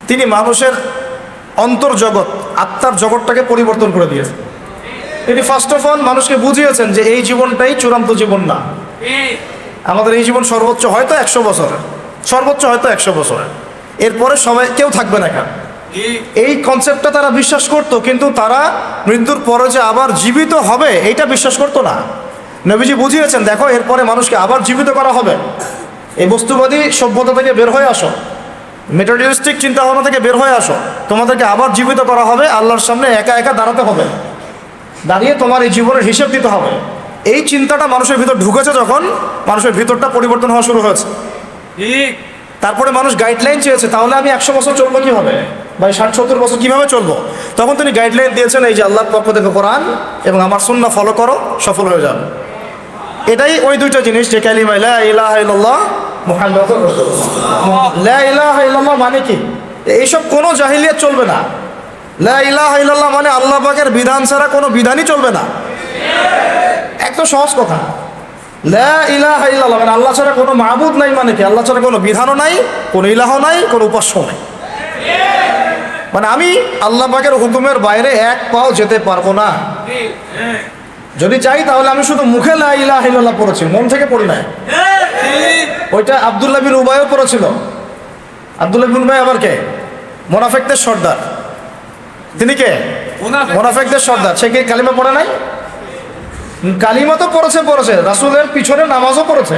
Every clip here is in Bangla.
তিনি মানুষের অন্তর্জগৎ, আত্মার জগৎটাকে পরিবর্তন করে দিয়েছেন। তিনি ফার্স্ট অফ অল মানুষকে বুঝিয়েছেন যে এই জীবনটাই চূড়ান্ত জীবন না। আমাদের এই জীবন সর্বোচ্চ হয়তো 100 বছর, সর্বোচ্চ হয়তো 100 বছর, এরপরে সবাই কেউ থাকবে না। কেন এই কনসেপ্টটা তারা বিশ্বাস করত, কিন্তু তারা মৃত্যুর পরে যে আবার জীবিত হবে এইটা বিশ্বাস করতো না। নবীজি বুঝিয়েছেন, দেখো এরপরে মানুষকে আবার জীবিত করা হবে। এই বস্তুবাদী সভ্যতা থেকে বের হয়ে আসো, মেটেরিয়ালিস্টিক চিন্তাভাবনা থেকে বের হয়ে আসো, তোমাদেরকে আবার জীবিত করা হবে, আল্লাহর সামনে একা একা দাঁড়াতে হবে, দাঁড়িয়ে তোমার এই জীবনের হিসেব দিতে হবে। এই চিন্তাটা মানুষের ভিতর ঢুকেছে, যখন মানুষের ভিতরটা পরিবর্তন হওয়া শুরু হয়েছে। তারপরে মানুষ গাইডলাইন চেয়েছে, তাহলে আমি 100 বছর চলবো কীভাবে, ভাই 60-70 বছর কীভাবে চলবো? তখন তিনি গাইডলাইন দিয়েছেন, এই যে আল্লাহর পক্ষ থেকে কোরআন এবং আমার সুন্নাহ ফলো করো, সফল হয়ে যাবে। এটাই ওই দুইটা জিনিস, যে কালিমা লা ইলাহা ইল্লাল্লাহ মুহাম্মাদুর রাসূলুল্লাহ। লা ইলাহা ইল্লাল্লাহ মানে কি? এইসব কোনো জাহিলিয়াত চলবে না। লা ইলাহা ইল্লাল্লাহ মানে আল্লাহ পাকের বিধান ছাড়া কোনো বিধানই চলবে না। একদম সহজ কথা। লা ইলাহা ইল্লাল্লাহ মানে আল্লাহ ছাড়া কোনো মাবুদ নাই, মানে কি? আল্লাহ ছাড়া কোনো বিধানও নাই, কোনো ইলাহ নাই, কোনো উপাস্য নাই। মানে আমি আল্লাহ পাকের হুকুমের বাইরে এক পাও যেতে পারবো না। যদি চাই তাহলে আমি শুধু মুখে লা ইলাহা ইল্লাল্লাহ পড়েছি, মন থেকে পড়ি নাই। ওইটা আব্দুল্লাহ বিন উবাইও পড়েছিল। আব্দুল্লাহ বিন উবাই আবার কে? মুনাফিকদের সর্দার। তিনি কে? মুনাফিকদের সর্দার। সে কি কালিমা পড়ে নাই? কালিমা তো পড়েছে, রাসূলের পিছনে নামাজও পড়েছে,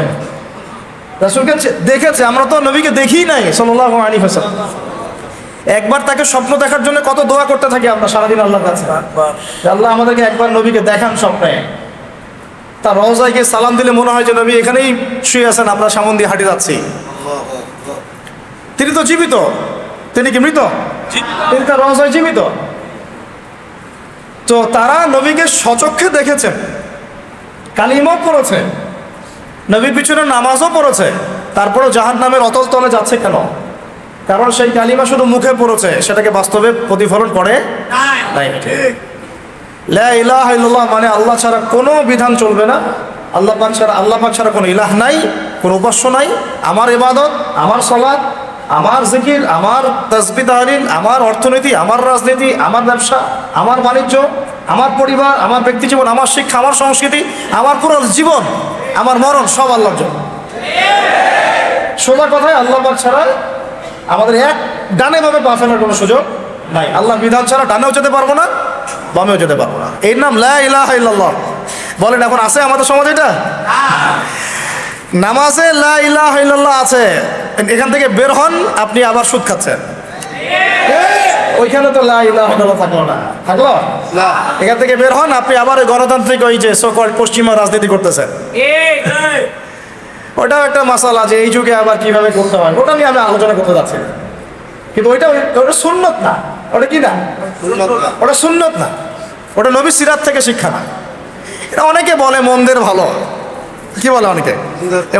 রাসূলকে দেখেছে। আমরা তো নবীকে দেখিই নাই সাল্লাল্লাহু আলাইহি ওয়াসাল্লাম। একবার তাকে স্বপ্ন দেখার জন্য কত দোয়া করতে থাকি আমরা সারাদিন আল্লাহর কাছে, আল্লাহ আমাদেরকে একবার নবীকে দেখান স্বপ্নে। তার রওজায় গিয়ে সালাম দিলে মনে হয় যে নবী এখানেই শুয়ে আছেন, আমরা সামন দিয়ে হাঁটে যাচ্ছি। তিনি তো জীবিত, তিনি কি মৃত? তিনি তার রওজায় জীবিত। তো তারা নবীকে সচক্ষে দেখেছেন, কালিমাও পড়েছে, নবীর পিছনে নামাজও পড়েছে, তারপরেও জাহান্নামের অতল তলে যাচ্ছে কেন? কারণ সেই কালিমা শুধু মুখে পড়েছে, সেটাকে বাস্তবে প্রতিফলন করে নাই। লা ইলাহা ইল্লাল্লাহ মানে আল্লাহ ছাড়া কোনো বিধান চলবে না, আল্লাহ পাক ছাড়া কোনো ইলাহ নাই, কোনো উপাস্য নাই। আমার ইবাদত, আমার সালাত, আমার জিকির, আমার তাসবিহ তাহলিল, আমার অর্থনীতি, আমার রাজনীতি, আমার ব্যবসা, আমার বাণিজ্য, আমার পরিবার, আমার ব্যক্তি জীবন, আমার শিক্ষা, আমার সংস্কৃতি, আমার পুরো জীবন, আমার মরণ সব আল্লাহর জন্য। সোজা কথায় আল্লাহ পাক ছাড়া আমাদের এক ডানে বামে পা ফেলার কোনো সুযোগ নাই। আল্লাহর বিধান ছাড়া ডানেও যেতে পারবো না, বামেও যেতে পারবো না। এর নাম লা ইলাহা ইল্লাল্লাহ। বলেন এখন আছে আমাদের সমাজে এটা? নামাজে লা ইলাহা ইল্লাল্লাহ আছে, এখান থেকে বের হন, আপনি আবার সুদ খাচ্ছেন। ওইখানে তো লা ইলাহা ইল্লাল্লাহ থাকলো না, থাকলো না। এখান থেকে বের হন, আপনি আবার গণতান্ত্রিক ওই যে সকল পশ্চিমা রাজনীতি করতেছেন। ওটাও একটা মাসালা, যে এই যুগে আবার কিভাবে করতে হয়, ওটা নিয়ে আমি আলোচনা করতে যাচ্ছি। কিন্তু ওইটা সুন্নত না। ওটা কি না? ওটা সুন্নত না, ওটা নবী সিরাত থেকে শিক্ষা না। এটা অনেকে বলে মন্দের ভালো, কি বলে অনেকে,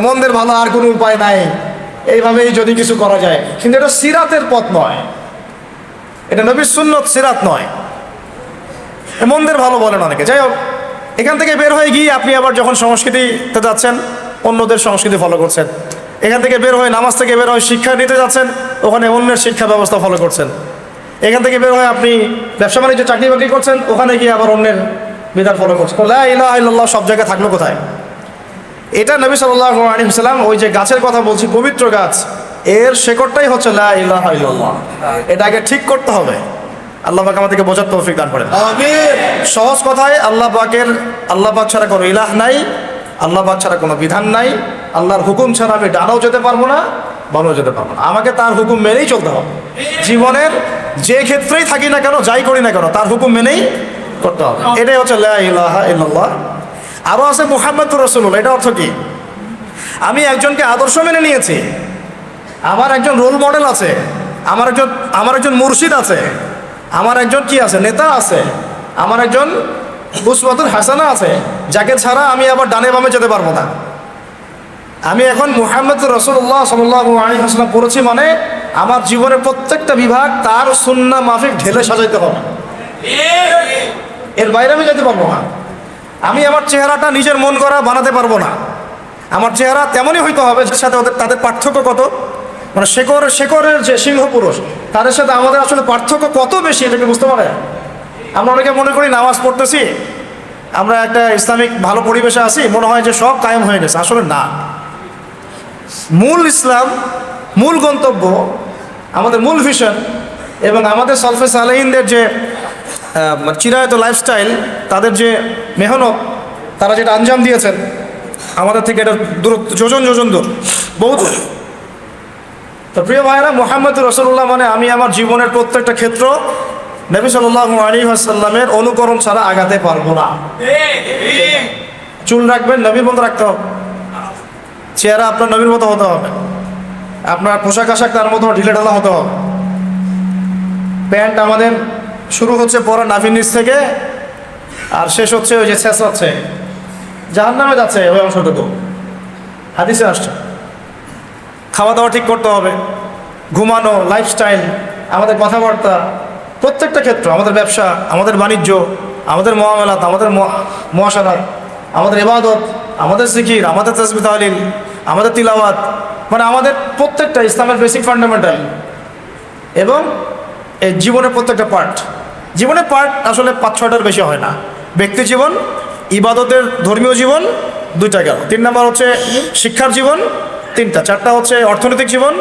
মন্দের ভালো আর কোনো উপায় নাই, এইভাবেই যদি কিছু করা যায়। কিন্তু এটা সিরাতের পথ নয়, এটা নবীর সুন্নত, সিরাত নয়। মন্দের ভালো বলেন অনেকে। যাই হোক, এখান থেকে বের হয়ে গিয়ে আপনি আবার যখন সংস্কৃতিতে যাচ্ছেন, অন্যদের সংস্কৃতি ফলো করছেন। এখান থেকে বের হয়ে, নামাজ থেকে বের হয়ে শিক্ষা নিতে যাচ্ছেন, ওখানে অন্যের শিক্ষা ব্যবস্থা ফলো করছেন। এখান থেকে বের হয়ে আপনি ব্যবসা বাণিজ্য, চাকরি বাকরি করছেন, ওখানে গিয়ে আবার অন্যের বিধান ফলো করছেন। লা ইলাহা ইল্লাল্লাহ সব জায়গায় থাকলো কোথায়? এটা নবী সাল্লাল্লাহু আলাইহি ওয়াসাল্লাম, ওই যে গাছের কথা বলছি, পবিত্র গাছ, এর শেকড়টাই হচ্ছে লা ইলাহা ইল্লাল্লাহ। এটাকে ঠিক করতে হবে। আল্লাহ পাক আমাদেরকে বোঝার তৌফিক দান করেন। সহজ কথায় আল্লাহ পাক ছাড়া কোনো ইলাহ নাই, আল্লাহ পাক ছাড়া কোনো বিধান নাই। আল্লাহর হুকুম ছাড়া আমি ডানাও যেতে পারবো না, বামেও যেতে পারবো না। আমাকে তার হুকুম মেনেই চলতে হবে। জীবনের যে ক্ষেত্রেই থাকি না কেন, যাই করি না কেন, তার হুকুম মেনেই করতে হবে। এটাই হচ্ছে লা ইলাহা ইল্লাল্লাহ। আরও আছে মুহাম্মাদুর রাসূলুল্লাহ। এটা অর্থ কি? আমি একজনকে আদর্শ মেনে নিয়েছি, আমার একজন রোল মডেল আছে, আমার একজন মুর্শিদ আছে, আমার একজন কি আছে, নেতা আছে, আমার একজন উসওয়াতুল হাসানা আছে, যাকে ছাড়া আমি আবার ডানে বামে যেতে পারবো না। আমি এখন মুহাম্মাদুর রাসূলুল্লাহ সাল্লাল্লাহু আলাইহি ওয়াসাল্লাম পড়েছি, মানে আমার জীবনের প্রত্যেকটা বিভাগ তার সুন্নাহ মাফিক ঢেলে সাজাইতে হবে, এর বাইরে আমি যেতে পারবো না। আমি আমার চেহারাটা নিজের মন করা বানাতে পারবো না। আমার চেহারা তেমনই হইতে হবে, যার সাথে তাদের পার্থক্য কত, মানে শেকড়ের যে সিংহ পুরুষ, তাদের সাথে আমাদের আসলে পার্থক্য কত বেশি এটাকে বুঝতে পারেন? আমরা অনেকে মনে করি নামাজ পড়তেছি, আমরা একটা ইসলামিক ভালো পরিবেশে আছি, মনে হয় যে সব কায়েম হয়ে গেছে। আসলে না। মূল ইসলাম, মূল গন্তব্য, আমাদের মূল ভিশন এবং আমাদের সলফে সালেহিনদের যে চিরায়ত লাইফস্টাইল, তাদের যে মেহনত, তারা যেটা আঞ্জাম দিয়েছেন, আমাদের থেকে এটা দূর, যোজন যোজন দূর, বহু দূর। তো প্রিয় ভাইরা, মুহাম্মদ রাসূলুল্লাহ মানে আমি আমার জীবনের প্রত্যেকটা ক্ষেত্র নবী সাল্লাল্লাহু আলাইহি ওয়াসাল্লামের অনুকরণ ছাড়া আগাতে পারবো না। চুল রাখবেন, নবীর মতো রাখতে হবে। চেহারা আপনার নবীর মতো হতে হবে। আপনার পোশাক আশাক তার মতো ঢিলেঢালা হতে হবে। প্যান্ট আমাদের শুরু হচ্ছে পরা নাভির নিচ থেকে, আর শেষ হচ্ছে ওই যে শেষ হচ্ছে জাহান্নামে যাচ্ছে ওই অংশটুকু, হাদিসে আসছে। খাওয়া দাওয়া ঠিক করতে হবে, ঘুমানো, লাইফস্টাইল, আমাদের কথাবার্তা, প্রত্যেকটা ক্ষেত্র, আমাদের ব্যবসা, আমাদের বাণিজ্য, আমাদের মুআমালাত, আমাদের মুআশারাত, আমাদের ইবাদত, আমাদের জিকির, আমাদের তাসবিহ তাহলিল, আমাদের তিলাওয়াত, মানে আমাদের প্রত্যেকটা ইসলামের বেসিক ফান্ডামেন্টাল। এবং এই জীবনের প্রত্যেকটা পার্ট, জীবনের পার্ট আসলে 5-6টার বেশি হয় না। ব্যক্তি জীবন, ইবাদতের ধর্মীয় জীবন 2টা গেল, 3 নম্বর হচ্ছে শিক্ষার জীবন 3টা, 4টা হচ্ছে অর্থনৈতিক জীবন,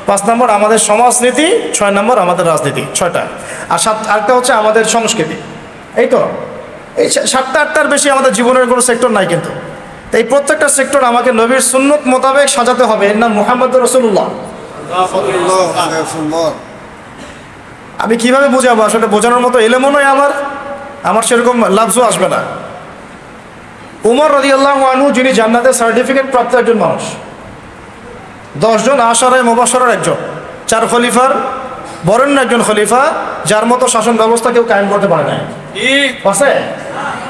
5 নম্বর আমাদের সমাজনীতি, 6 নম্বর আমাদের রাজনীতি, 6টা। আর 8টা হচ্ছে আমাদের সংস্কৃতি। এই তো এই 7টা-8টার বেশি আমাদের জীবনের কোনো সেক্টর নাই। কিন্তু এই প্রত্যেকটা সেক্টর আমাকে নবীর সুন্নত মোতাবেক সাজাতে হবে। এর নাম মুহাম্মদ রাসূলুল্লাহ। আমি কিভাবে বোঝাবো? আসলে বোঝানোর মতো এলেমও নয় আমার সেরকম লাফজও আসবে না। উমর রাদিয়াল্লাহু আনহু, যিনি জান্নাতের সার্টিফিকেট প্রাপ্ত একজন মানুষ, 10 জন আশারায়ে মুবাশশারার একজন, 4 খলিফার বরেণ্য একজন খলিফা, যার মতো শাসন ব্যবস্থা কেউ কায়েম করতে পারে না। আছে?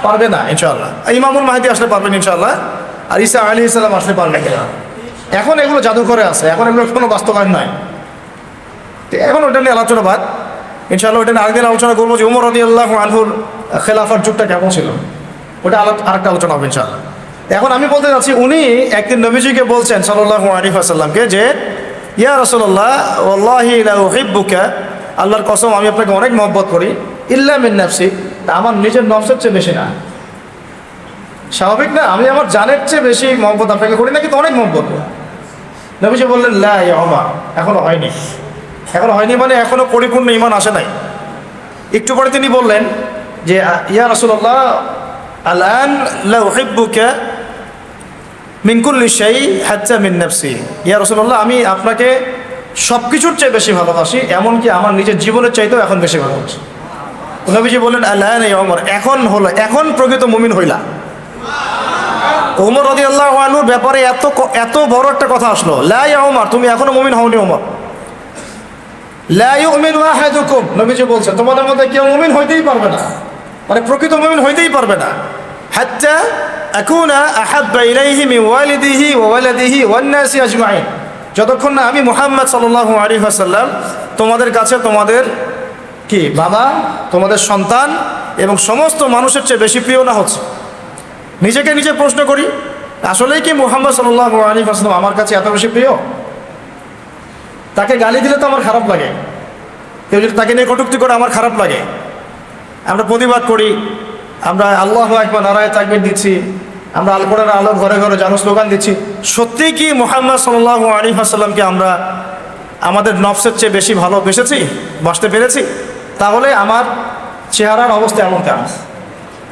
পারবে না ইনশাআল্লাহ। ইমামুল মাহদী আসলে পারবেন ইনশাআল্লাহ, আর ঈসা আলাইহিস সালাম আসলে পারবে না। এখন এগুলো জাদুঘরে আছে, এখন এগুলো কোনো বাস্তবায়ন নাই। এখন ওটা নিয়ে আলোচনা বাদ, ইনশাআল্লাহ ওটা নিয়ে আরেকদিন আলোচনা করবো যে উমর রাদিয়াল্লাহু আনহুর খেলাফার যুগটা কেমন ছিল, ওটা আরেকটা আলোচনা হবে ইনশাআল্লাহ। এখন আমি বলতে চাচ্ছি, উনি একদিন নবীজিকে বলছেন সাল্লাল্লাহু আলাইহি ওয়াসাল্লামকে যে, ইয়া রাসূলুল্লাহ ওয়াল্লাহি লা উহিব্বুকা, আল্লাহর কসম আমি আপনাকে অনেক মহব্বত করি, ইল্লা মিন নাফসি, আমার নিজের নফসের চেয়ে বেশি না। স্বাভাবিক না? আমি আমার জানের চেয়ে বেশি মহব্বত আপনাকে করি না, কিন্তু অনেক মহব্বত। নবীজি বললেন, লা ইয়া ওমর, এখনো হয়নি। এখনো হয়নি মানে এখনো পরিপূর্ণ ঈমান আসে নাই। একটু পরে তিনি বললেন যে, ইয়া রাসূলুল্লাহ আলআন লা উহিব্বুকা মিন কুল্লি শাই হাত্তা মিন নাফসি। ইয়া রাসূলুল্লাহ, আমি আপনাকে সব কিছুর চেয়ে বেশি ভালোবাসি, এমনকি আমার নিজের জীবনের চাইতেও এখন বেশি ভালোবাসি। নবীজি বললেন, আলআন ইয়া ওমর, এখন হলো, এখন প্রকৃত মুমিন হইলা। ওমর রাদিয়াল্লাহু আনহুর ব্যাপারে এত বড় একটা কথা আসলো, লা ইয়া ওমর, তুমি এখনো মুমিন হওনি ওমর। লা ইউমিনু আহাদুকুম, নবীজি বলছেন তোমাদের মধ্যে কেউ মুমিন হইতেই পারবে না, মানে প্রকৃত মুমিন হইতেই পারবে না, হাত্তা আকুনা আহাব্বা ইলাইহি মিন ওয়ালিদিহি ওয়া ওয়ালাদিহি ওয়ান নাসি আজমাইন, যতক্ষণ না আমি মুহাম্মদ সাল্লাল্লাহু আলাইহি ওয়াসাল্লাম তোমাদের কাছে তোমাদের কি বাবা, তোমাদের সন্তান এবং সমস্ত মানুষের চেয়ে বেশি প্রিয় না হচ্ছে। নিজেকে নিজে প্রশ্ন করি, আসলেই কি মুহাম্মদ সাল্লাল্লাহু আলাইহি ওয়াসাল্লাম আমার কাছে এত বেশি প্রিয়? তাকে গালি দিলে তো আমার খারাপ লাগে, কেউ যদি তাকে নিয়ে কটূক্তি করে আমার খারাপ লাগে। আমরা প্রতিবাদ করি, আমরা আল্লাহু আকবার নারায়ে তাকবীর দিচ্ছি, আমরা আল কোরআনের আলো ঘরে ঘরে জানো স্লোগান দিচ্ছি। সত্যি কি মুহাম্মদ সাল্লাল্লাহু আলাইহি ওয়াসাল্লামকে আমরা আমাদের নফসের চেয়ে বেশি ভালোবেসেছি, বাসতে পেরেছি? তাহলে আমার চেহারার অবস্থা এমন কেন?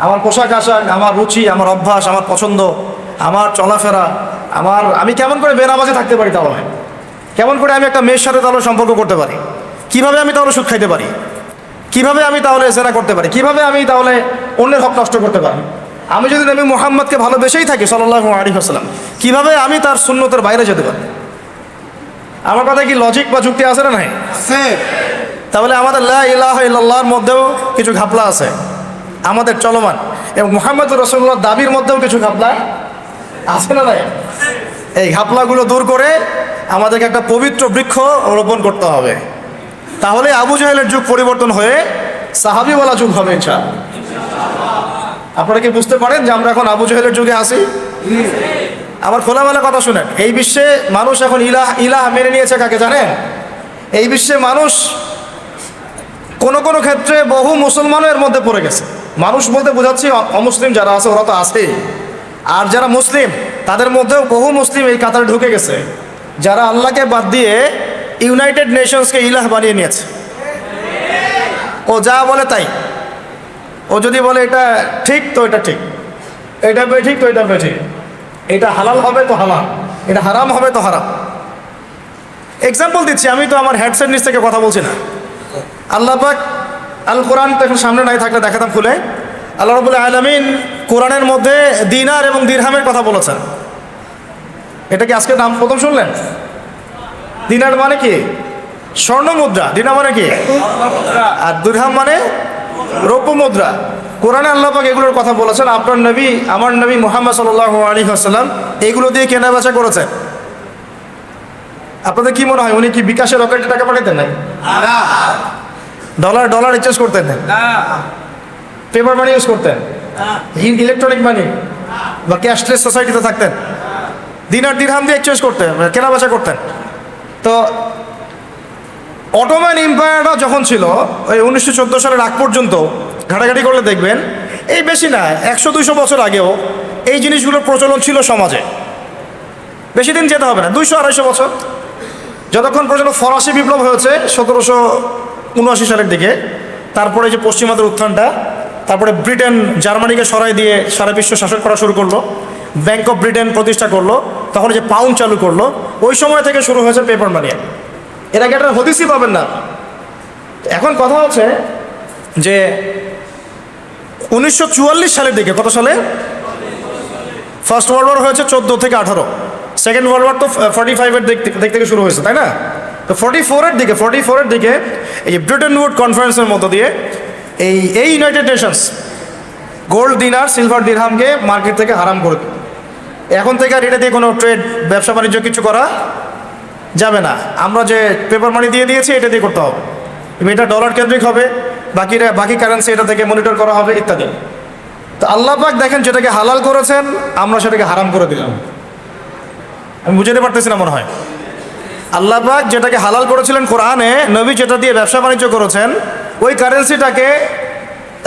আমার পোশাক আশাক, আমার রুচি, আমার অভ্যাস, আমার পছন্দ, আমার চলাফেরা, আমি কেমন করে বেনামাজি থাকতে পারি? তাহলে কেমন করে আমি একটা মেয়ের সাথে তাহলে সম্পর্ক করতে পারি? কিভাবে আমি তাহলে সুদ খাইতে পারি? কিভাবে আমি তাহলে জেনা করতে পারি? কিভাবে আমি তাহলে অন্যের হক নষ্ট করতে পারি? আমি যদি নবী মুহাম্মদকে ভালোবেসেই থাকি সাল্লাল্লাহু আলাইহি ওয়াসাল্লাম, কিভাবে আমি তার সুন্নতের বাইরে যেতে পারি? আমার কথা কি লজিক বা যুক্তি আছে না? নাই। তাহলে আমাদের লা ইলাহা ইল্লাল্লাহর মধ্যেও কিছু ঘাপলা আছে আমাদের চলমান, এবং মুহাম্মদুর রাসূলুল্লাহর দাবির মধ্যেও কিছু ঘাপলা আছে না? নাই। এই ঘাপলাগুলো দূর করে আমাদেরকে একটা পবিত্র বৃক্ষ রোপণ করতে হবে। তাহলে আবু জাহেলের যুগ পরিবর্তন হয়ে সাহাবীওয়ালা যুগ হবে ইনশাআল্লাহ। আপনারা কি বুঝতে পারেন যে আমরা এখন আবু জাহেলের যুগে আছি? আমার খোলামেলা কথা শুনেন, এই বিশ্বে মানুষ এখন ইলাহ মেনে নিয়েছে কাকে জানেন? এই বিশ্বে মানুষ কোনো কোনো ক্ষেত্রে বহু মুসলমানও এর মধ্যে পড়ে গেছে। মানুষ বলতে বোঝাচ্ছি অমুসলিম যারা আছে ওরা তো আছেই, আর যারা মুসলিম তাদের মধ্যেও বহু মুসলিম এই কাতারে ঢুকে গেছে, যারা আল্লাহকে বাদ দিয়ে ইউনাইটেড নেশনসকে ইলাহ বানিয়ে নিয়েছে। ও যা বলে তাই, ও যদি বলে এটা ঠিক তো এটা ঠিক, এটা বেঠিক তো এটা বেঠিক, এটা হালাল হবে তো হালাল, এটা হারাম হবে তো হারাম। এক্সাম্পল দিচ্ছি, আমি তো আমার হেডসেট নিচ থেকে কথা বলছি না। আল্লাহ পাক আল কোরআন তো এখন সামনে নাই, থাকলে দেখাতাম খুলে। আল্লাহ রাব্বুল আলামিন কোরআনের মধ্যে দিনার এবং দিরহামের কথা বলেছেন। এটা কি আজকে নাম প্রথম শুনলেন? দিনার মানে কি? স্বর্ণ মুদ্রা। দিনার মানে কি? আর দিরহাম মানে রৌপ্য মুদ্রা। কোরআনে আল্লাহ পাক এগুলোর কথা বলেছেন। আপনার নবী, আমার নবী মুহাম্মদ সাল্লাল্লাহু আলাইহি ওয়াসাল্লাম এগুলো দিয়ে কেনা বেচা করেছেন। আপনাদের কি মনে হয় উনি কি বিকাশে রকেটে টাকা পাঠাতেন না? ডলার এক্সচেঞ্জ করতেন না? পেপার মানি ইউজ করতেন? ইলেকট্রনিক মানি বা ক্যাশলেস সোসাইটিতে থাকতেন? দিনার দিরহাম দিয়ে এক্সচেঞ্জ করতেন, কেনা বেচা করতেন। তো অটোম্যান এম্পায়ারটা যখন ছিল ওই 1914 সালের আগ পর্যন্ত ঘাটাঘাটি করলে দেখবেন এই বেশি না 100-200 বছর আগেও এই জিনিসগুলোর প্রচলন ছিল সমাজে। বেশি দিন যেতে হবে না, 200-250 বছর। যতক্ষণ পর্যন্ত ফরাসি বিপ্লব হয়েছে 1779 সালের দিকে, তারপরে যে পশ্চিমাদের উত্থানটা, তারপরে ব্রিটেন জার্মানিকে সরাই দিয়ে সারা বিশ্ব শাসন করা শুরু করলো, ব্যাংক অফ ব্রিটেন প্রতিষ্ঠা করলো, তখন যে পাউন্ড চালু করলো, ওই সময় থেকে শুরু হয়েছে পেপার মানি। এর আগে একটা হদিসই পাবেন না। এখন কথা হচ্ছে যে 1944 সালের দিকে, কত সালে? ফার্স্ট ওয়ার্ল্ড ওয়ার হয়েছে 14 থেকে 18, সেকেন্ড ওয়ার্ল্ড ওয়ার তো 45-এর দিক থেকে শুরু হয়েছে, তাই না? তো 44-এর দিকে এই ব্রিটেন উড কনফারেন্সের মধ্য দিয়ে এই ইউনাইটেড নেশনস গোল্ড দিনার সিলভার দিরহামকে মার্কেট থেকে হারাম করে দিল। এখন থেকে আর এটা দিয়ে কোনো ট্রেড ব্যবসা বাণিজ্য কিছু করা যাবে না। আমরা যে পেপার মানি দিয়ে দিয়েছি এটা দিয়ে করতে হবে, এটা ডলার কেন্দ্রিক হবে, বাকি কারেন্সি এটা থেকে মনিটর করা হবে ইত্যাদি। তো আল্লাহ পাক দেখেন যেটাকে হালাল করেছেন আমরা সেটাকে হারাম করে দিলাম। আমি বুঝতে পারতেছি না মনে হয়। আল্লাহ পাক যেটাকে হালাল করেছিলেন কোরআনে, নবী যেটা দিয়ে ব্যবসা বাণিজ্য করেছেন, ওই কারেন্সিটাকে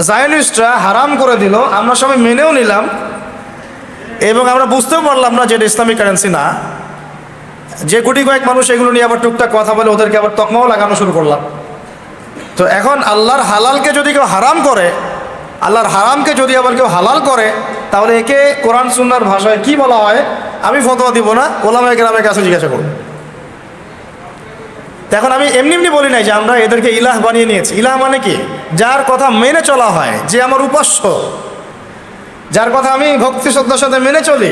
জায়নিস্টরা হারাম করে দিল। আমরা সবাই মেনেও নিলাম এবং আমরা বুঝতেও পারলাম না যে এটা ইসলামিক কারেন্সি না। যে কোটি কয়েক মানুষ এগুলো নিয়ে আবার টুকটাক কথা বলে ওদেরকে আবার তকমাও লাগানো শুরু করলাম। তো এখন আল্লাহর হালালকে যদি কেউ হারাম করে, আল্লাহর হারামকে যদি আবার কেউ হালাল করে, তাহলে একে কোরআন সুন্নাহর ভাষায় কি বলা হয় আমি ফতোয়া দিব না, ওলামায়ে কেরামের কাছে জিজ্ঞাসা করুন। এখন আমি এমনি বলি নাই যে আমরা এদেরকে ইলাহ বানিয়ে নিয়েছি। ইলাহ মানে কি? যার কথা মেনে চলা হয়, যে আমার উপাস্য, যার কথা আমি ভক্তি শ্রদ্ধার সাথে মেনে চলি,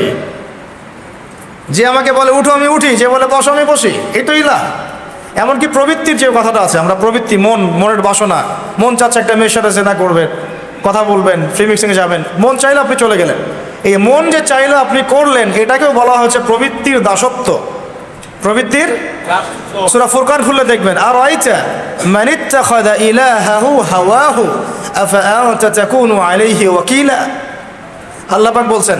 যে আমাকে বলে উঠো আমি উঠি, যে বলে বসো আমি বসি, এই তো ইলাহ। এমনকি প্রবৃত্তির যে কথাটা আছে, আমরা প্রবৃত্তি, মনের বাসনা, মন চাচ্ছে একটা মেয়ের সাথে জেনা করবেন, কথা বলবেন, ফ্রি মিক্সিংয়ে যাবেন, মন চাইলে আপনি চলে গেলেন। এই মন যে চাইলে আপনি করলেন, এটাকেও বলা হচ্ছে প্রবৃত্তির দাসত্ব, প্রবৃত্তির। সূরা ফুরকান খুললে দেখবেন, আর আইতা মান ইত্তাখাযা ইলাহাহু হাওয়াহু আফা আনতা তাকুনু আলাইহি ওয়াকিলা। আল্লাহ পাক বলছেন,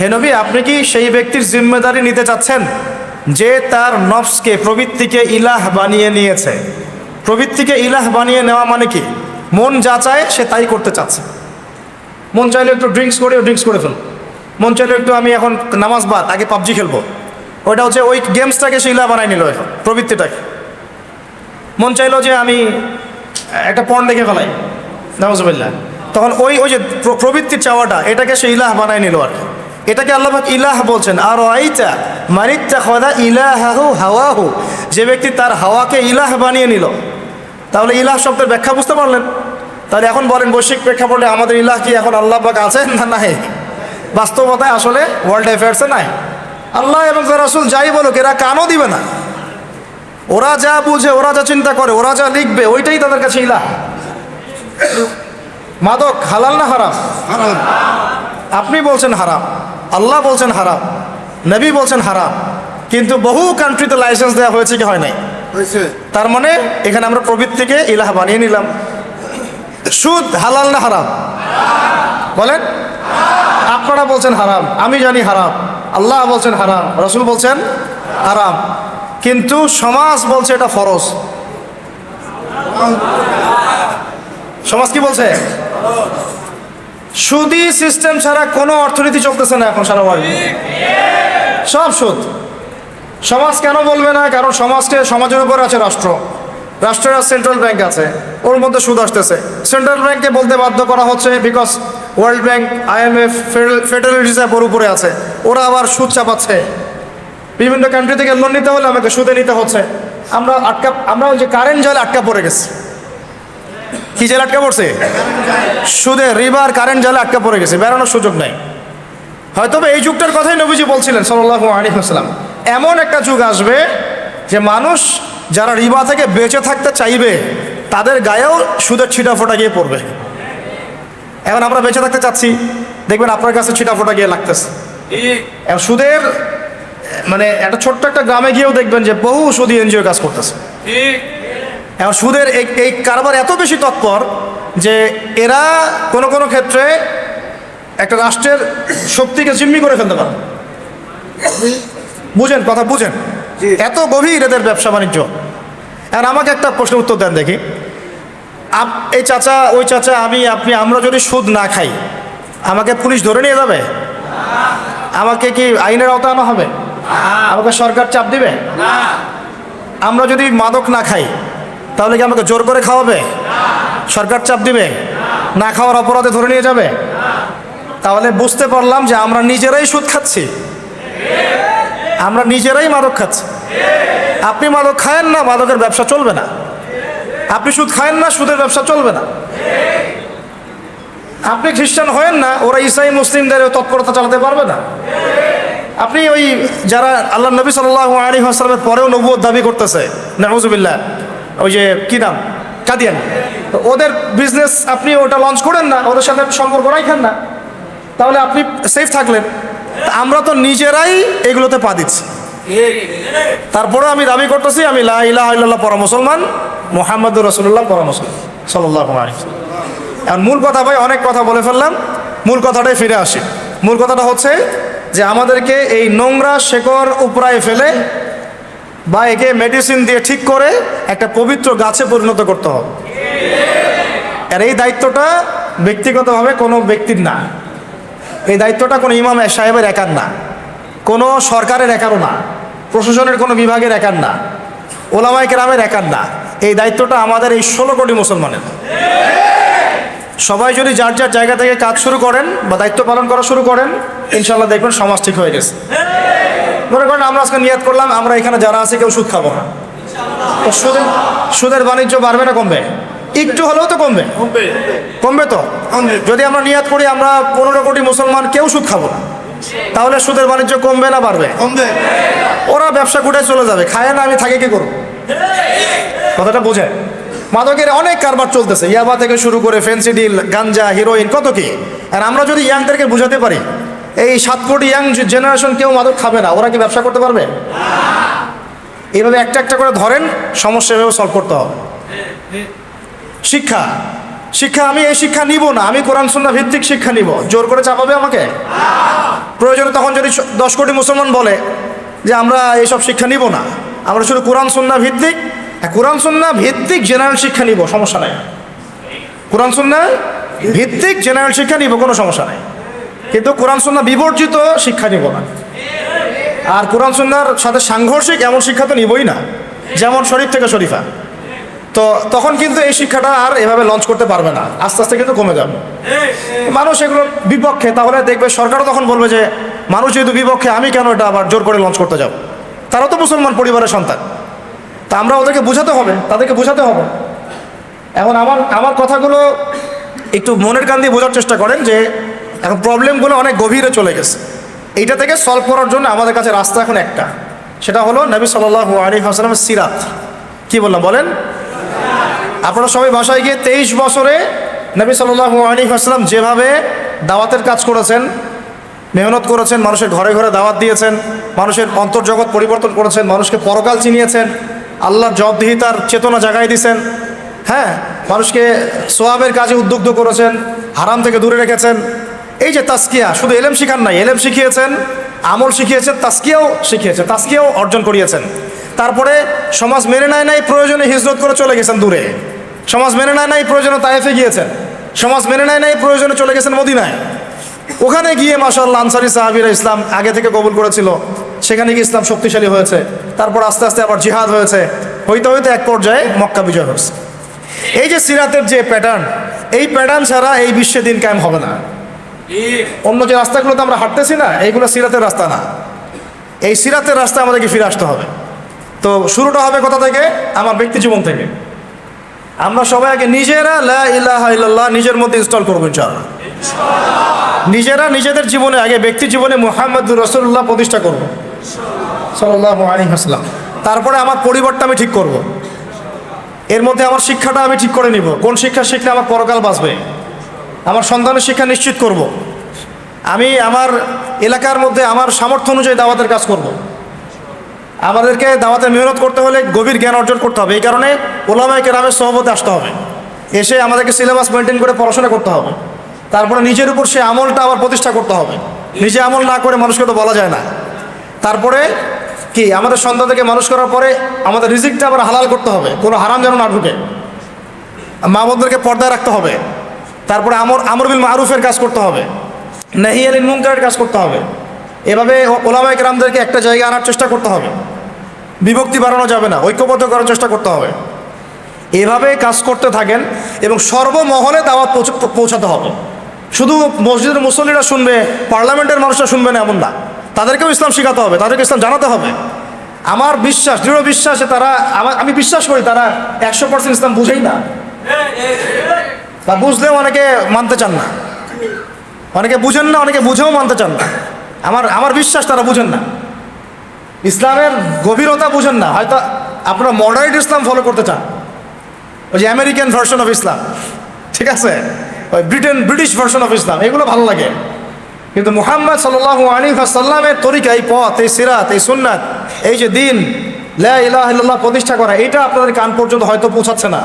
হে নবী, আপনি কি সেই ব্যক্তির জিম্মেদারি নিতে চাচ্ছেন যে তার নফসকে, প্রবৃত্তিকে ইলাহ বানিয়ে নিয়েছে? প্রবৃত্তিকে ইলাহ বানিয়ে নেওয়া মানে কি? মন যা চায় সে তাই করতে চাচ্ছে। মন চাইলে একটু ড্রিঙ্কস করে ফেল, মন চাইলে একটু আমি এখন নামাজ বাদ আগে পাবজি খেলবো, ওইটা হচ্ছে ওই গেমসটাকে সে ইলাহ বানাই নিল এখন প্রবৃত্তিটাকে। মন চাইলো যে আমি একটা পর্ন দেখে ফেলাই, নাউজুবিল্লাহ, তখন ওই যে প্রবৃত্তির চাওয়াটা, এটাকে সে ইলাহ বানাই নিল আর কি। এটাকে আল্লাহ পাক ইলাহ বলছেন। আর আইতা মান ইত্তাখাযা ইলাহাহু হাওয়াহু, যে ব্যক্তি তার হাওয়াকে ইলাহ বানিয়ে নিল। তাহলে ইলাহ শব্দের ব্যাখ্যা বুঝতে পারলেন? তাহলে এখন বলেন বৈশ্বিক প্রেক্ষাপটে আমাদের ইলাহ কি এখন আল্লাহ পাক আছেন না নাই? বাস্তবতায় আসলে ওয়ার্ল্ড অ্যাফেয়ার্সে নাই। আল্লাহ এবং রাসূল যাই বলুক এরা কানও দিবে না। ওরা যা বুঝে, ওরা যা চিন্তা করে, ওরা যা লিখবে, ওইটাই তাদের কাছে ইলাহ। মাদক হালাল না হারাম? আপনি বলছেন হারাম, আল্লাহ বলছেন হারাম, নবী বলছেন হারাম, কিন্তু বহু কান্ট্রিতে লাইসেন্স দেওয়া হয়েছে কি হয় নাই? তার মানে এখানে আমরা প্রবৃত্তিকে ইলাহ বানিয়ে নিলাম। সুদ হালাল না হারাম? বলেন। আপনারা বলছেন হারাম, আমি জানি হারাম, আল্লাহ বলছেন হারাম, রাসূল বলছেন হারাম, কিন্তু সমাজ বলছে এটা ফরজ। সমাজ কি বলছে? সুদী সিস্টেম ছাড়া কোনো অর্থনীতি চলতেছে না এখন সারা ওয়ার্ল্ডে, সব সুদ। সমাজ কেন বলবে না? কারণ সমাজের উপর আছে রাষ্ট্র, রাষ্ট্রের সেন্ট্রাল ব্যাংক আছে, ওর মধ্যে সুদ আসতেছে। সেন্ট্রাল ব্যাংককে বলতে বাধ্য করা হচ্ছে because world bank, IMF, federal reserve ওর উপরে আছে, ওরা আবার সুদ চাপাচ্ছে। বিভিন্ন কান্ট্রি থেকে লোন নিতে হলে আমাকে সুদে নিতে হচ্ছে। আমরা ওই যে কারেন্ট জালে আটকা পড়ে গেছি। কি জালে আটকা পড়ছে? সুদে, রিবার, কারেন্ট জালে আটকা পড়ে গেছে, বেরোনোর সুযোগ নাই। হয়তো এই যুগটার কথাই নবীজি বলছিলেন সাল্লাল্লাহু আলাইহি ওয়াসাল্লাম, এমন একটা যুগ আসবে যে মানুষ যারা রিবা থেকে বেঁচে থাকতে চাইবে তাদের গায়েও সুদের ছিটা ফোটা গিয়ে পড়বে। এখন আমরা বেঁচে থাকতে চাচ্ছি, দেখবেন আপনার কাছে ছিটা ফোটা গিয়ে লাগতেছে। এখন সুদের মানে একটা ছোট্ট একটা গ্রামে গিয়েও দেখবেন যে বহু সুদী এনজিও কাজ করতেছে। এখন সুদের এই কারবার এত বেশি তৎপর যে এরা কোনো কোনো ক্ষেত্রে একটা রাষ্ট্রের শক্তিকে জিম্মি করে ফেলতে পারে। বুঝেন কথা, বুঝেন, এত গভীর এদের ব্যবসা বাণিজ্য। আর আমাকে একটা প্রশ্নের উত্তর দেন দেখি, এই চাচা, ওই চাচা, আমি, আপনি, আমরা যদি সুদ না খাই আমাকে পুলিশ ধরে নিয়ে যাবে? আমাকে কি আইনের আওতা আনা হবে? আমাকে সরকার চাপ দিবে? আমরা যদি মাদক না খাই তাহলে কি আমাকে জোর করে খাওয়াবে? সরকার চাপ দিবে? না খাওয়ার অপরাধে ধরে নিয়ে যাবে? তাহলে বুঝতে পারলাম যে আমরা নিজেরাই সুদ খাচ্ছি, আমরা নিজেরাই মাদক খাচ্ছি। আপনি মাদক খায়েন না, মাদকের ব্যবসা চলবে না। আপনি সুদ খায়েন না, সুদের ব্যবসা চলবে না। আপনি খ্রিস্টান হয়েন না, ওরা ইসাই মুসলিমদের তৎপরতা চালাতে পারবে না। আপনি ওই যারা আল্লাহ নবী সাল্লাল্লাহু আলাইহি ওয়াসাল্লামের পরেও নবুয়ত দাবি করতেছে, নাউযুবিল্লাহ, ওই যে কি নাম, কাদিয়ান, তো ওদের বিজনেস আপনি ওটা লঞ্চ করেন না, ওদের সাথে সম্পর্ক রাখেন না, তাহলে আপনি সেফ থাকলেন। আমরা তো নিজেরাই এগুলোতে পা দিচ্ছি। তারপরে আমি দাবি করতেছি আমি লা ইলাহা ইল্লাল্লাহ পড়া মুসলমান, মুহাম্মাদুর রাসূলুল্লাহ পড়া মুসলমান সাল্লাল্লাহু আলাইহি ওয়াসাল্লাম। এখন মূল কথা, ভাই অনেক কথা বলে ফেললাম, মূল কথাটাই ফিরে আসি। মূল কথাটা হচ্ছে যে আমাদেরকে এই নোংরা শেকড় উপড়ায় ফেলে বা একে মেডিসিন দিয়ে ঠিক করে একটা পবিত্র গাছে পরিণত করতে হবে। আর এই দায়িত্বটা ব্যক্তিগতভাবে কোনো ব্যক্তির না, এই দায়িত্বটা কোনো ইমাম সাহেবের একার না, কোনো সরকারের একারও না, প্রশাসনের কোনো বিভাগের একার না, ওলামায়ে কেরামের একার না। এই দায়িত্বটা আমাদের এই 16 কোটি মুসলমানের। সবাই যদি যার যার জায়গা থেকে কাজ শুরু করেন বা দায়িত্ব পালন করা শুরু করেন, ইনশাল্লাহ দেখবেন সমাজ ঠিক হয়ে গেছে। মনে করেন আমরা আজকে নিয়ত করলাম আমরা এখানে যারা আছে কেউ সুদ খাবো না, তো সুদের বাণিজ্য বাড়বে না কমবে? একটু হলেও তো কমবে, কমবে তো। যদি আমরা নিয়ত করি আমরা 15 কোটি মুসলমান কেউ সুদ খাবো না, তাহলে সুদের বাণিজ্য কমবে না বাড়বে? ওরা ব্যবসা গুটায় চলে যাবে, খায় না, আমি থাকি কি করবো? কথাটা বোঝে। মাদকের অনেক কারবার চলতেছে, ইয়াবা থেকে শুরু করে ফেন্সিডিল, গাঞ্জা, হিরোইন, কত কি। আর আমরা যদি ইয়াংদেরকে বুঝাতে পারি এই 7 কোটি ইয়াং জেনারেশন কেউ মাদক খাবে না, ওরা কি ব্যবসা করতে পারবে? এইভাবে একটা একটা করে ধরেন, সমস্যা এভাবে সলভ করতে হবে। শিক্ষা, শিক্ষা, আমি এই শিক্ষা নিব না, আমি কোরআন সুন্নাহ ভিত্তিক শিক্ষা নিব। জোর করে চাপাবে আমাকে? প্রয়োজনে তখন যদি 10 কোটি মুসলমান বলে যে আমরা এইসব শিক্ষা নিব না, আমরা শুধু কোরআন সুন্নাহ ভিত্তিক, কোরআন সুন্নাহ ভিত্তিক জেনারেল শিক্ষা নিব, সমস্যা নাই। কোরআন সুন্নাহ ভিত্তিক জেনারেল শিক্ষা নিব, কোনো সমস্যা নাই। কিন্তু কোরআন সুন্নাহ বিবর্জিত শিক্ষা নিব না। আর কোরআন সুন্নাহর সাথে সাংঘর্ষিক এমন শিক্ষা তো নিবই না, যেমন শরীফ থেকে শরীফা। তো তখন কিন্তু এই শিক্ষাটা আর এভাবে লঞ্চ করতে পারবে না, আস্তে আস্তে কিন্তু কমে যাবে। মানুষ এগুলো বিপক্ষে, তাহলে দেখবে সরকারও তখন বলবে যে মানুষ যেহেতু বিপক্ষে, আমি কেন এটা আবার জোর করে লঞ্চ করতে যাব? তারা তো মুসলমান পরিবারের সন্তান, তা আমরা ওদেরকে বোঝাতে হবে, তাদেরকে বোঝাতে হবে। এখন আমার কথাগুলো একটু মনের কান দিয়ে বোঝার চেষ্টা করেন যে এখন প্রবলেমগুলো অনেক গভীরে চলে গেছে। এইটা থেকে সলভ করার জন্য আমাদের কাছে রাস্তা এখন একটা, সেটা হলো নবী সাল্লাল্লাহু আলাইহি ওয়াসাল্লামের সিরাত। কি বললাম বলেন? আপনারা সবাই বাসায় গিয়ে 23 বছরে নবী সাল্লাল্লাহু আলাইহি ওয়াসাল্লাম যেভাবে দাওয়াতের কাজ করেছেন, মেহনত করেছেন, মানুষের ঘরে ঘরে দাওয়াত দিয়েছেন, মানুষের অন্তর্জগৎ পরিবর্তন করেছেন, মানুষকে পরকাল চিনিয়েছেন, আল্লাহর জবাবদিহিতার চেতনা জাগাই দিয়েছেন, হ্যাঁ, মানুষকে সোয়াবের কাজে উদ্বুদ্ধ করেছেন, হারাম থেকে দূরে রেখেছেন। এই যে তাসকিয়া, শুধু এলেম শিখান নাই, এলেম শিখিয়েছেন, আমল শিখিয়েছেন, তাসকিয়াও শিখিয়েছেন, তাসকিয়াও অর্জন করিয়েছেন। তারপরে সমাজ মেনে নেয় নাই, প্রয়োজনে হিজরত করে চলে গেছেন দূরে, সমাজ মেনে নেয় নাই, প্রয়োজনে তায়েফে গিয়েছেন। সমাজ মেনে নেয় নাই, প্রয়োজনে চলে গেছেন মদিনায়। ওখানে গিয়ে মাশাআল্লাহ আনসারী সাহাবীরা ইসলাম আগে থেকে কবুল করেছিল, সেখানে গিয়ে ইসলাম শক্তিশালী হয়েছে। তারপর আস্তে আস্তে আবার জিহাদ হয়েছে, হইতে হইতে এক পর্যায়ে মক্কা বিজয় হয়েছে। এই যে সিরাতের যে প্যাটার্ন, এই প্যাটার্ন ছাড়া এই বিশ্বে দিন কায়েম হবে না। অন্য যে রাস্তাগুলোতে আমরা হাঁটতেছি না, এইগুলো সিরাতের রাস্তা না। এই সিরাতের রাস্তা আমাদেরকে ফিরে আসতে হবে। তো শুরুটা হবে কোথা থেকে? আমার ব্যক্তি জীবন থেকে। আমরা সবাই আগে নিজেরা লা ইলাহা ইল্লাল্লাহ নিজের মধ্যে ইনস্টল করবো ইনশাআল্লাহ। নিজেরা নিজেদের জীবনে আগে ব্যক্তি জীবনে মুহাম্মদুর রাসূলুল্লাহ প্রতিষ্ঠা করব সাল্লাল্লাহু আলাইহি ওয়াসাল্লাম। তারপরে আমার পরিবারটা আমি ঠিক করব। এর মধ্যে আমার শিক্ষাটা আমি ঠিক করে নিব, কোন শিক্ষা শিখলে আমার পরকাল বাঁচবে। আমার সন্তানের শিক্ষা নিশ্চিত করব। আমি আমার এলাকার মধ্যে আমার সামর্থ্য অনুযায়ী দাওয়াতের কাজ করব। আমাদেরকে দাওয়াতে মেহনত করতে হলে গভীর জ্ঞান অর্জন করতে হবে। এই কারণে উলামায়ে কেরামের সোহবতে আসতে হবে, এসে আমাদেরকে সিলেবাস মেনটেন করে পড়াশোনা করতে হবে। তারপরে নিজের উপর সে আমলটা আবার প্রতিষ্ঠা করতে হবে। নিজে আমল না করে মানুষকে তো বলা যায় না। তারপরে কি আমাদের সন্তানদেরকে মানুষ করার পরে আমাদের রিজিকটা আবার হালাল করতে হবে, কোনো হারাম যেন না ঢুকে। মা বোনদেরকে পর্দায় রাখতে হবে। তারপরে আমর বিল মারুফের কাজ করতে হবে, নাহি আনিল মুনকারের কাজ করতে হবে। এভাবে উলামায়ে কেরামদেরকে একটা জায়গায় আনার চেষ্টা করতে হবে। বিভক্তি বাড়ানো যাবে না, ঐক্যবদ্ধ করার চেষ্টা করতে হবে। এভাবে কাজ করতে থাকেন এবং সর্বমহলে দাওয়াত পৌঁছাতে হবে। শুধু মসজিদের মুসল্লিরা শুনবে, পার্লামেন্টের মানুষরা শুনবে না এমন না, তাদেরকেও ইসলাম শেখাতে হবে, তাদেরকে ইসলাম জানাতে হবে। আমার বিশ্বাস, দৃঢ় বিশ্বাস যে তারা, আমি বিশ্বাস করি তারা 100% ইসলাম বুঝেই না, বা বুঝলেও অনেকে মানতে চান না, অনেকে বুঝেন না, অনেকে বুঝেও মানতে চান না। আমার বিশ্বাস তারা বুঝেন না, ইসলামের গভীরতা বুঝেন না। হয়তো আপনারা মডারেট ইসলাম ফলো করতে চান, ওই যে আমেরিকান ভার্সন অফ ইসলাম, ঠিক আছে, ওই ব্রিটিশ ভার্সন অফ ইসলাম, এগুলো ভালো লাগে। কিন্তু মুহাম্মদ সাল্লাল্লাহু আলাইহি ওয়াসাল্লামের তরিকা, এই পথ, এই সিরাত, এই সুন্নাত, এই যে দিন লা ইলাহা ইল্লাল্লাহ প্রতিষ্ঠা করা, এটা আপনাদের কান পর্যন্ত হয়তো পৌঁছাচ্ছে না।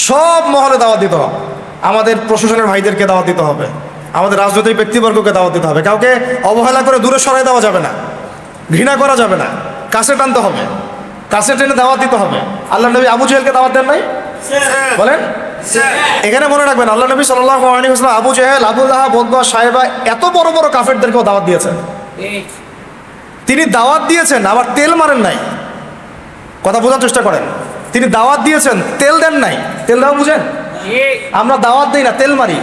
সব মহলে দাওয়াত দিতে হবে। আমাদের প্রশাসনের ভাইদেরকে দাওয়াত দিতে হবে, আমাদের রাজনৈতিক ব্যক্তিবর্গকে দাওয়াত দিতে হবে। কাউকে অবহেলা করে দূরে সরাই দেওয়া যাবে না, ঘৃণা করা যাবে না, কাছে টানতে হবে, কাছে টেনে দাওয়াত দিতে হবে। আল্লাহ নবী আবু জেহেলকে দাওয়াত দেন নাই? বলেন। এখানে মনে রাখবেন, আল্লাহ নবী সাল্লাল্লাহু আলাইহি ওয়াসাল্লাম আবু জেহেল, আবু লাহাব, উতবা, সাইবা, এত বড় বড় কাফেরদেরকেও দাওয়াত দিয়েছেন। তিনি দাওয়াত দিয়েছেন, আবার তেল মারেন নাই। কথা বোঝার চেষ্টা করেন। তিনি দাওয়াত দিয়েছেন, তেল দেন নাই। তেল দেওয়া বুঝেন? আমরা দাওয়াত দিই না, তেল মারি।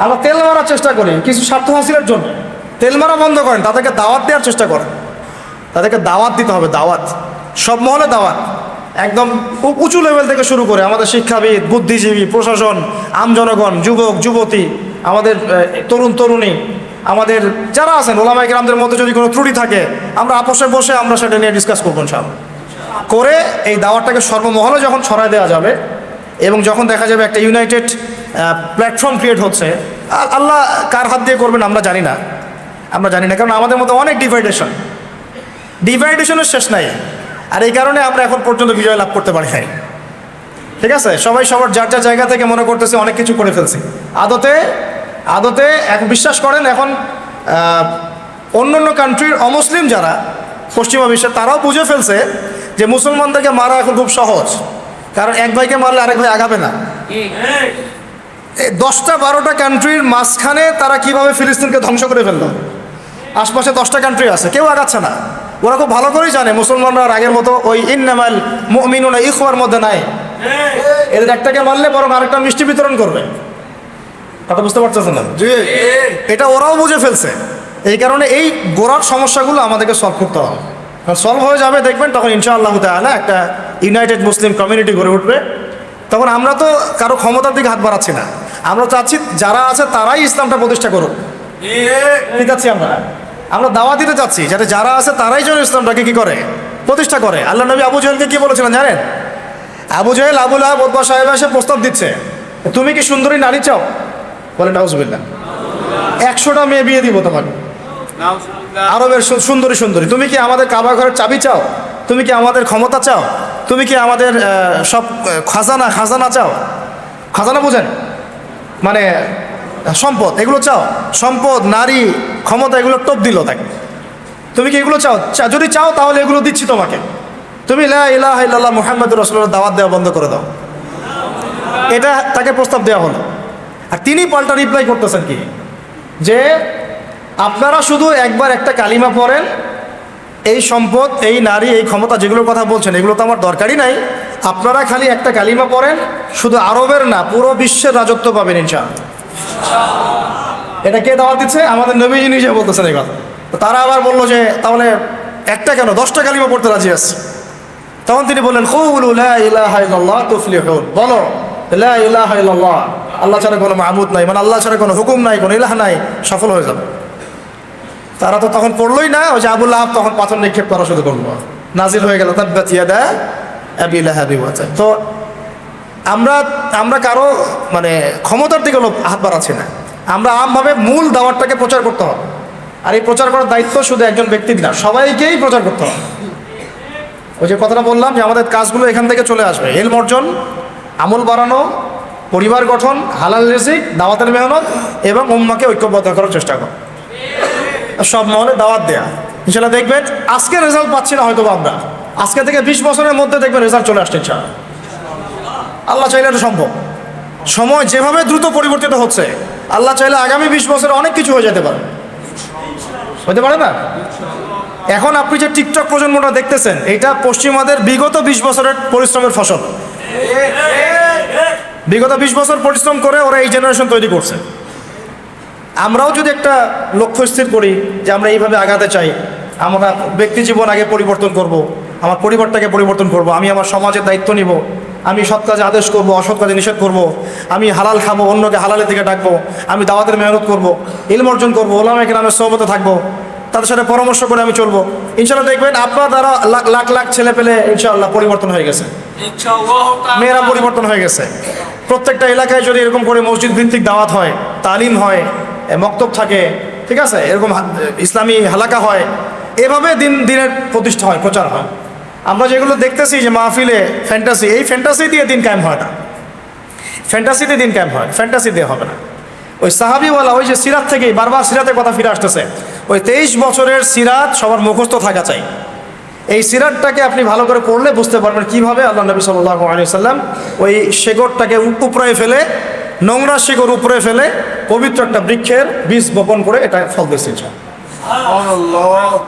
আমরা তেল মারার চেষ্টা করি কিছু স্বার্থ হাসিলের জন্য। তেল মারা বন্ধ করেন, তাদেরকে দাওয়াত দেওয়ার চেষ্টা করেন। তাদেরকে দাওয়াত দিতে হবে, দাওয়াত, সব মহলে দাওয়াত, একদম উঁচু লেভেল থেকে শুরু করে আমাদের শিক্ষাবিদ, বুদ্ধিজীবী, প্রশাসন, আমজনগণ, যুবক যুবতী, আমাদের তরুণ তরুণী, আমাদের যারা আছেন উলামায়ে কেরামদের মধ্যে যদি কোনো ত্রুটি থাকে, আমরা আপোষে বসে আমরা সেটা নিয়ে ডিসকাস করবো সব করে। এই দাওয়াতটাকে সর্বমহলে যখন ছড়ায় দেওয়া যাবে এবং যখন দেখা যাবে একটা ইউনাইটেড প্ল্যাটফর্ম ক্রিয়েট হচ্ছে, আল্লাহ কার হাত দিয়ে করবেন আমরা জানি না, কারণ আমাদের মধ্যে অনেক ডিভাইডেশনের শেষ নাই। আর এই কারণে আমরা এখন পর্যন্ত বিজয় লাভ করতে পারি নাই। ঠিক আছে, সবাই সবার যার যার জায়গা থেকে মনে করতেছে অনেক কিছু করে ফেলছি। আদতে এখন বিশ্বাস করেন, এখন অন্য কান্ট্রির অমুসলিম যারা পশ্চিমা বিশ্বে, তারাও বুঝে ফেলছে যে মুসলমানদেরকে মারা এখন খুব সহজ, কারণ এক ভাইকে মারলে আরেক ভাই আগাবে না। 10-12টা কান্ট্রির মাঝখানে তারা কিভাবে ফিলিস্তিনকে ধ্বংস করে ফেললো। আশপাশে 10টা কান্ট্রি আছে, কেউ আগাচ্ছে না। ওরা খুব ভালো করেই জানে মুসলমানরা আর আগের মতো ওই ইন্নামাল মুমিনুনা ইখওয়ার মধ্যে নাই। এদের একটাকে মারলে বরং আরেকটা মিষ্টি বিতরণ করবে। কথা বুঝতে পারতেছে না? এটা ওরাও বুঝে ফেলছে। এই কারণে এই গোড়ার সমস্যাগুলো আমাদেরকে সলভ করতে হবে। সলভ হয়ে যাবে দেখবেন, তখন ইনশাআল্লাহ তাআলা একটা ইউনাইটেড মুসলিম কমিউনিটি গড়ে উঠবে। তখন আমরা তো কারো ক্ষমতার দিকে হাত বাড়াচ্ছি না, আমরা চাচ্ছি যারা আছে তারাই ইসলামটা প্রতিষ্ঠা করুক। ঠিক আছে, আমরা দাওয়াত দিতে চাচ্ছি যাতে যারা আছে তারাই যেন ইসলামটাকে কি করে, প্রতিষ্ঠা করে। আল্লাহ নবী আবু জেহেলকে কি বলেছিলেন জানেন? আবু জেহেল, আবু লাহাব, উতবা, সাইবা এসে প্রস্তাব দিচ্ছে, তুমি কি সুন্দরী নারী চাও? বলে নাউজুবিল্লাহ, 100টা মেয়ে বিয়ে দিব তোমাকে, আরবের সুন্দরী। তুমি কি আমাদের কাবা ঘরের চাবি চাও? তুমি কি আমাদের ক্ষমতা চাও? তুমি কি আমাদের সব খাজানা চাও? খাজানা বুঝেন? মানে সম্পদ, এগুলো চাও? সম্পদ, নারী, ক্ষমতা, এগুলো টপ দিল তাকে। তুমি কি এগুলো চাও? যদি চাও তাহলে এগুলো দিচ্ছি তোমাকে। তুমি লা ইলাহা ইল্লাল্লাহ মুহাম্মাদুর রাসূলুল্লাহ দাওয়াত দেওয়া বন্ধ করে দাও। এটা তাকে প্রস্তাব দেওয়া হলো। আর তিনি পাল্টা রিপ্লাই করতেছেন কি, যে আপনারা শুধু একবার একটা কালিমা পড়েন, এই সম্পদ, এই নারী, এই ক্ষমতা যেগুলোর কথা বলছেন এগুলো তো আমার দরকারই নাই, আপনারা খালি একটা কালিমা পড়েন, শুধু আরবের না পুরো বিশ্বের রাজত্ব পাবেন ইনশাআল্লাহ। এটা কে দাওয়াত দিচ্ছে? আমাদের নবীজি নিজে বলতেছেন এই কথা। তো তারা আবার বললো যে তাহলে একটা কেন, 10টা কালিমা পড়তে রাজি আছে। তখন তিনি বললেন কুলু লা ইলাহা ইল্লাল্লাহ তুফলিহুন, বলো লা ইলাহা ইল্লাল্লাহ, আল্লাহ ছাড়া কোনো মাহবুদ নাই, মানে আল্লাহ ছাড়া কোনো হুকুম নাই, কোনো ইলাহ নাই, সফল হয়ে যাবে। তারা তো তখন পড়লোই না, ওই যে আবু লাহাব তখন পাথর নিক্ষেপ করা শুরু করলো, নাজিল হয়ে গেল তাব্বাত ইয়াদা আবি লাহাবি ওয়া তাব। তো আমরা কারো মানে ক্ষমতার দিকে হাত বাড়াচ্ছি না, আমরা আমভাবে মূল দাওয়াতটাকে প্রচার করতে হবে। আর এই প্রচার করার দায়িত্ব শুধু একজন ব্যক্তির না, সবাইকেই প্রচার করতে হবে। ওই যে কথাটা বললাম যে আমাদের কাজগুলো এখান থেকে চলে আসবে, ইলম অর্জন, আমল বাড়ানো, পরিবার গঠন, হালাল রিজিক, দাওয়াতের মেহনত এবং উম্মাহকে ঐক্যবদ্ধ করার চেষ্টা করা, সব মহলে দাওয়াত দেয়া। ইনশাআল্লাহ দেখবেন আজকে রেজাল্ট পাচ্ছি না হয়তো আমরা, আজকে থেকে 20 বছরের মধ্যে দেখবেন রেজাল্ট চলে আসছে ইনশাআল্লাহ। আল্লাহ চাইলে এটা সম্ভব। সময় যেভাবে দ্রুত পরিবর্তিত হচ্ছে, আল্লাহ চাইলে আগামী 20 বছরে অনেক কিছু হয়ে যেতে পারে, হতে পারে না? এখন আপনি যে টিকটক প্রজন্মটা দেখতেছেন, এটা পশ্চিমাদের বিগত 20 বছরের পরিশ্রমের ফসল। বিগত 20 বছর পরিশ্রম করে ওরা এই জেনারেশন তৈরি করছে। আমরাও যদি একটা লক্ষ্য স্থির করি যে আমরা এইভাবে আগাতে চাই, আমরা ব্যক্তি জীবন আগে পরিবর্তন করব, আমার পরিবারটাকে পরিবর্তন করব, আমি আমার সমাজের দায়িত্ব নিব, আমি সৎ কাজে আদেশ করব, অসৎ কাজে নিষেধ করব, আমি হালাল খাবো, অন্যকে হালালের দিকে ডাকবো, আমি দাওয়াতের মেহনত করব, ইলম অর্জন করবো, ওলামায়ে কেরামের সোহবতে থাকবো, তাদের সাথে পরামর্শ করে আমি চলবো। ইনশাআল্লাহ দেখবেন আপনার দ্বারা লাখ লাখ ছেলে পেলে ইনশাআল্লাহ পরিবর্তন হয়ে গেছে, মেয়েরা পরিবর্তন হয়ে গেছে। প্রত্যেকটা এলাকায় যদি এরকম করে মসজিদ ভিত্তিক দাওয়াত হয়, তালিম হয়, মক্তব থাকে, ঠিক আছে, এরকম ইসলামী হালাকা হয়, এভাবে দিনের প্রতিষ্ঠা হয়, প্রচার হয়। আমরা যেগুলো দেখতেছি যে মাহফিলে ফ্যান্টাসি, এই ফ্যান্টাসি দিয়ে দিন কায়েম হয় না, ফ্যান্টাসিতে দিন কায়েম হয়, ফ্যান্টাসি দিয়ে হবে না। ওই সাহাবিওয়ালা, ওই যে সিরাত থেকেই বারবার সিরাতের কথা ফিরে আসতেছে, ওই 23 বছরের সিরাত সবার মুখস্থ থাকা চাই। এই সিরাতটাকে আপনি ভালো করে পড়লে বুঝতে পারবেন কীভাবে আল্লাহ নবী সাল্লাল্লাহু আলাইহি সাল্লাম ওই শেকড়টাকে উপরে ফেলে, নোংরা শিকড় উপরে ফেলে পবিত্র একটা বৃক্ষের বীজ বপন করে এটা ফল দিয়েছে।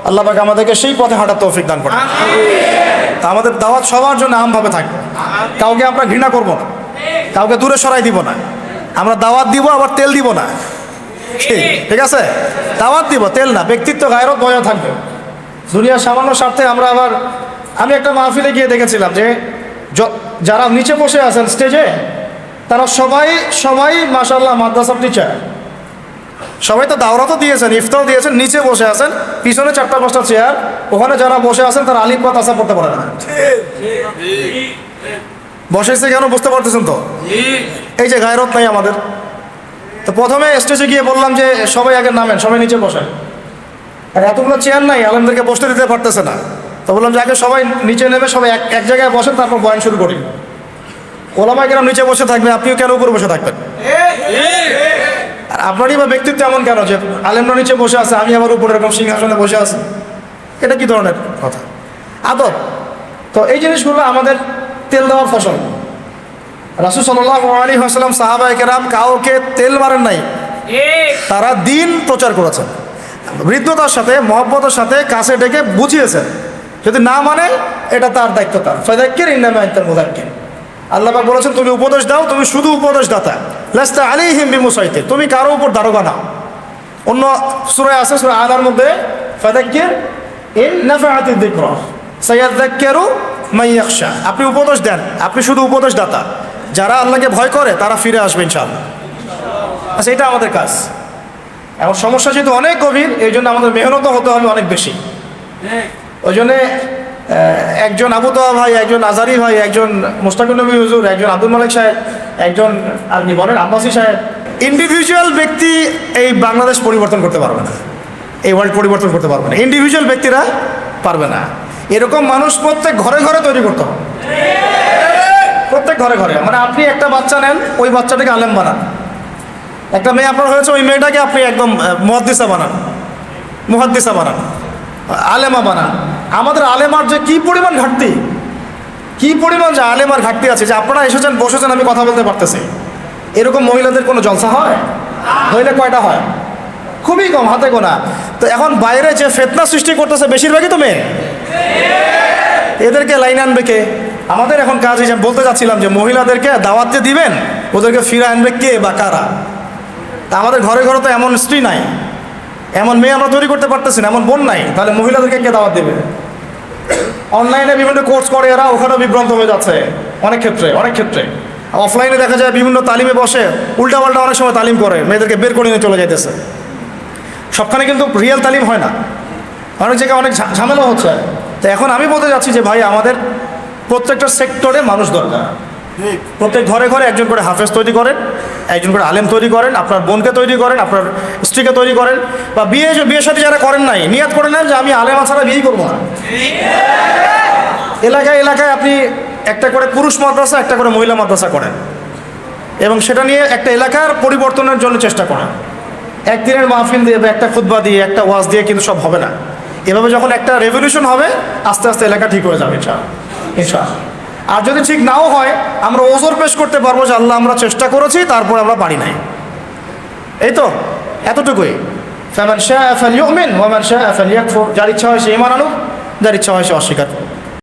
আল্লাহ পাক আমাদেরকে সেই পথে হাঁটার তৌফিক দান করেন। তা আমাদের দাওয়াত সবার জন্য আমভাবে থাকবে, কাউকে আমরা ঘৃণা করব না, কাউকে দূরে সরাই দিব না, আমরা দাওয়াত দিব আবার তেল দিব না, ঠিক আছে? দাওয়াত দিব, তেল না, ব্যক্তিত্ব গায়রত বজায় থাকবে। দুনিয়ার সামান্য স্বার্থে আমরা আবার, আমি একটা মাহফিলে গিয়ে দেখেছিলাম যে যারা নিচে বসে আছেন স্টেজে, তারা সবাই মাশাআল্লাহ মাদ্রাসার টিচার, সবাই তো দাওরাতও দিয়েছেন, ইফতারও দিয়েছেন, নিচে বসে আছেন, পিছনে 4-5টা চেয়ার, ওখানে যারা বসে আছেন তারা আলিফ বা তাসা পড়তে পারে না। বসেছে কেন বুঝতে পারতেছেন তো? এই যে গায়রত নাই আমাদের। তো প্রথমে স্টেজে গিয়ে বললাম যে সবাই আগে নামেন, সবাই নিচে বসেন। আর এতগুলো চেয়ার নাই, আলেমদেরকে বসতে দিতে পারতেছে না। তো বললাম যে আগে সবাই নিচে নেমে সবাই এক জায়গায় বসেন, তারপর বয়ান শুরু করি। ওলামায়ে কেরাম নিচে বসে থাকবে, আপনিও কেন উপরে বসে থাকবেন? আর আপনারই বা ব্যক্তিত্ব এমন কেন যে আলেমরা নিচে বসে আছে, আমি আবার উপরে এরকম সিংহাসনে বসে আছি? এটা কি ধরনের কথা? আদব। তো এই জিনিসগুলো আমাদের তেল দেওয়ার ফসল। রাসূল সাল্লাল্লাহু আলাইহি ওয়াসাল্লাম সাহাবায়ে কেরাম কাউকে তেল মারেন নাই, তারা দিন প্রচার করেছেন, হৃদ্যতার সাথে, মহব্বতের সাথে কাছে ডেকে বুঝিয়েছেন। যদি না মানে এটা তার দায়িত্ব, তার ফাযাক্কির ইন্নামা আনতা মুযাক্কির। আল্লাহ পাক বলেছেন তুমি উপদেশ দাও, তুমি শুধু উপদেশদাতা, লাস্তা আলাইহিম বিমুসাইতির, তুমি কারো উপর দারোগা নাও। অন্য সূরা আছে, সূরা আলার মধ্যে ফাযাক্কির ইন নাফাআতিদ যিকরা সায়াযাক্কারু মান ইয়াখশা, আপনি উপদেশ দেন, আপনি শুধু উপদেশদাতা, যারা আল্লাহকে ভয় করে তারা ফিরে আসবে ইনশাআল্লাহ। আচ্ছা, এটা আমাদের কাজ। এখন সমস্যা যেহেতু অনেক গভীর, এই জন্য আমাদের মেহনতও হতে হবে অনেক বেশি। ওই জন্যে একজন আবু তোহা ভাই, একজন আজারি ভাই, একজন মুশতাকুর নবী হুজুর, একজন আব্দুল মালিক সাহেব, একজন আর কি বলেন আব্বাসী সাহেব, ইন্ডিভিজুয়াল ব্যক্তি এই বাংলাদেশ পরিবর্তন করতে পারবে না, এই ওয়ার্ল্ড পরিবর্তন করতে পারবে না, ইন্ডিভিজুয়াল ব্যক্তিরা পারবে না। এরকম মানুষ প্রত্যেক ঘরে ঘরে তৈরি করতে হবে, প্রত্যেক ঘরে ঘরে। মানে আপনি একটা বাচ্চা নেন, ওই বাচ্চাটাকে আলেম বানান। একটা মেয়ে আপনার হয়েছে, ওই মেয়েটাকে আপনি একদম মুহাদ্দিসা বানান, আলেমা বানান। আমাদের আলেমার যে কি পরিমাণ ঘাটতি, কি পরিমাণ যে আলেম আর ঘাটতি আছে, যে আপনারা এসেছেন বসেছেন আমি কথা বলতে পারতেছি, এরকম মহিলাদের কোনো জলসা হয়? হইলে কয়টা হয়? খুবই কম, হাতে গোনা। তো এখন বাইরে যে ফিতনা সৃষ্টি করতেছে বেশিরভাগই তো মেয়ে, এদেরকে লাইন আনবে কে? আমাদের এখন কাজ, এই যে বলতে চাচ্ছিলাম যে মহিলাদেরকে দাওয়াত যে দিবেন, ওদেরকে ফিরে আনবে কে বা কারা? তা আমাদের ঘরে ঘরে তো এমন স্ত্রী নাই, এমন মেয়ে আমরা তৈরি করতে পারতেছি না, এমন বোন নাই, তাহলে মহিলাদেরকে কে দাওয়াত দেবে? অনলাইনে বিভিন্ন কোর্স করে এরা, ওখানেও বিভ্রান্ত হয়ে যাচ্ছে অনেক ক্ষেত্রে। অফলাইনে দেখা যায় বিভিন্ন তালিমে বসে উল্টাপাল্টা অনেক সময় তালিম করে, মেয়েদেরকে বের করে নিয়ে চলে যাইতেছে। সবখানে কিন্তু রিয়েল তালিম হয় না, অনেক জায়গায় অনেক ঝামেলা হচ্ছে। তো এখন আমি বলতে যাচ্ছি যে ভাই, আমাদের প্রত্যেকটা সেক্টরে মানুষ দরকার। প্রত্যেক ঘরে ঘরে একজন করে হাফেজ তৈরি করেন, একজন করে আলেম তৈরি করেন, আপনার বোনকে তৈরি করেন, আপনার স্ত্রীকে তৈরি করেন, বা বিয়ের সাথে যারা করেন নাই নিয়াত করে নেন যে আমি আলেম ছাড়া বিয়েই করবো না। এলাকায় আপনি একটা করে পুরুষ মাদ্রাসা, একটা করে মহিলা মাদ্রাসা করেন, এবং সেটা নিয়ে একটা এলাকার পরিবর্তনের জন্য চেষ্টা করেন। একদিনের মাহফিল দিয়ে বা একটা খুতবা দিয়ে, একটা ওয়াজ দিয়ে কিন্তু সব হবে না। এভাবে যখন একটা রেভলিউশন হবে, আস্তে আস্তে এলাকা ঠিক হয়ে যাবে ইনশাআল্লাহ। আর যদি ঠিক নাও হয়, আমরা ওজোর পেশ করতে পারবো যে আল্লাহ আমরা চেষ্টা করেছি, তারপর আমরা পারি নাই। এই তো এতটুকুই। ফামান শাআ ফালইউমিন ওয়া মান শাআ ফালইয়াকফুর। যার ইচ্ছা হয় সে ঈমান আনুক, যার ইচ্ছা হয় সে অস্বীকার করুক।